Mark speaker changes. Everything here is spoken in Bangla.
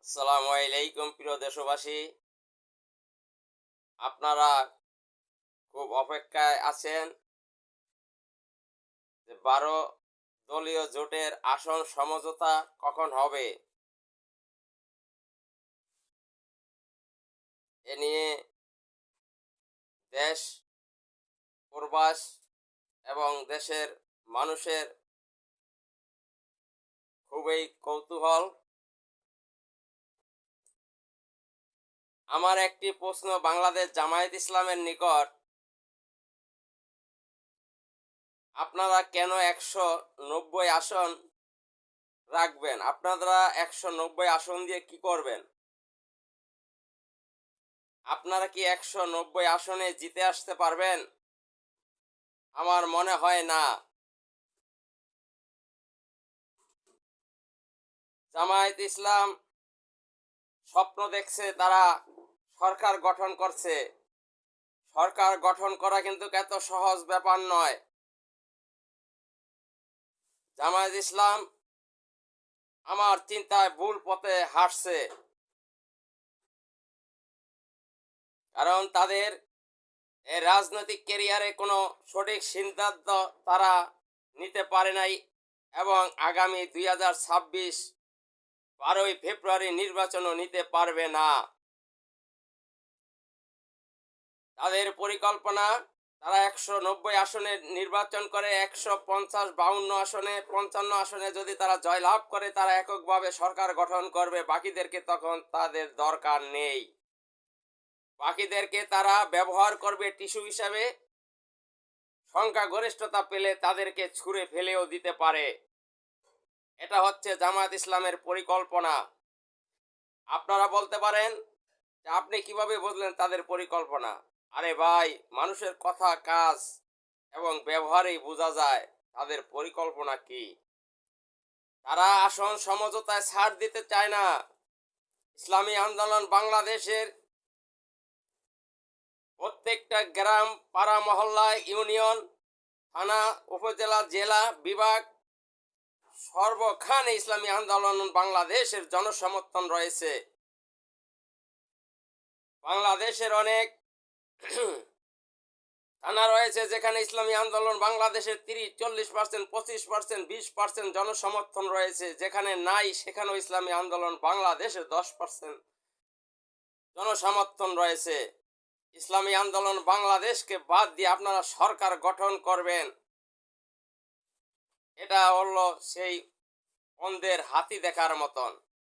Speaker 1: আসসালামু আলাইকুম প্রিয় দেশবাসী। আপনারা খুব অপেক্ষায় আছেন যে 12 দলীয় জোটের আসন সমঝোতা কখন হবে। এ নিয়ে দেশ, প্রবাস এবং দেশের মানুষের খুবই কৌতূহল। আমার একটি প্রশ্ন বাংলাদেশ জামায়াত ইসলামের নিকট, আপনারা কেন 190 আসন রাখবেন? আপনারা 190 আসন দিয়ে কি করবেন? আপনারা কি 190 আসনে জিতে আসতে পারবেন? আমার মনে হয় না। জামায়াত ইসলাম স্বপ্ন দেখছে, তারা সরকার গঠন করছে। সরকার গঠন করা কিন্তু এত সহজ ব্যাপার নয়। জামায়াত ইসলাম আমার চিন্তায় ভুল পথে হাঁটছে, কারণ তাদের এই রাজনৈতিক ক্যারিয়ারে কোনো সঠিক সিদ্ধান্ত তারা নিতে পারে নাই এবং আগামী 2026 12ই ফেব্রুয়ারি নির্বাচনও নিতে পারবে না। তাদের পরিকল্পনা, তারা 190 আসনে নির্বাচন করে 150-52 আসনে 55 আসনে যদি তারা জয়লাভ করে, তারা এককভাবে সরকার গঠন করবে। বাকিদেরকে তখন তাদের দরকার নেই। বাকিদেরকে তারা ব্যবহার করবে টিস্যু হিসাবে। সংখ্যাগরিষ্ঠতা পেলে তাদেরকে ছুঁড়ে ফেলেও দিতে পারে। এটা হচ্ছে জামায়াত ইসলামের পরিকল্পনা। আপনারা বলতে পারেন যে আপনি কিভাবে বুঝলেন তাদের পরিকল্পনা? আরে ভাই, মানুষের কথা, কাজ এবং ব্যবহারেই বোঝা যায় তাদের পরিকল্পনা কি। তারা আসন সমঝোতায় ছাড় দিতে চায় না। ইসলামী আন্দোলন বাংলাদেশের প্রত্যেকটা গ্রাম, পাড়া, মহল্লা, ইউনিয়ন, থানা, উপজেলা, জেলা, বিভাগ সর্বখানে ইসলামী আন্দোলন বাংলাদেশের জনসমর্থন রয়েছে। বাংলাদেশের অনেক থানা রয়েছে যেখানে ইসলামী আন্দোলন বাংলাদেশের 30-40%, 25%, 20% জনসমর্থন রয়েছে। যেখানে নাই সেখানেও ইসলামী আন্দোলন বাংলাদেশের 10% জনসমর্থন রয়েছে। ইসলামী আন্দোলন বাংলাদেশকে বাদ দিয়ে আপনারা সরকার গঠন করবেন, এটা হলো সেই অন্ধের হাতি দেখার মতন।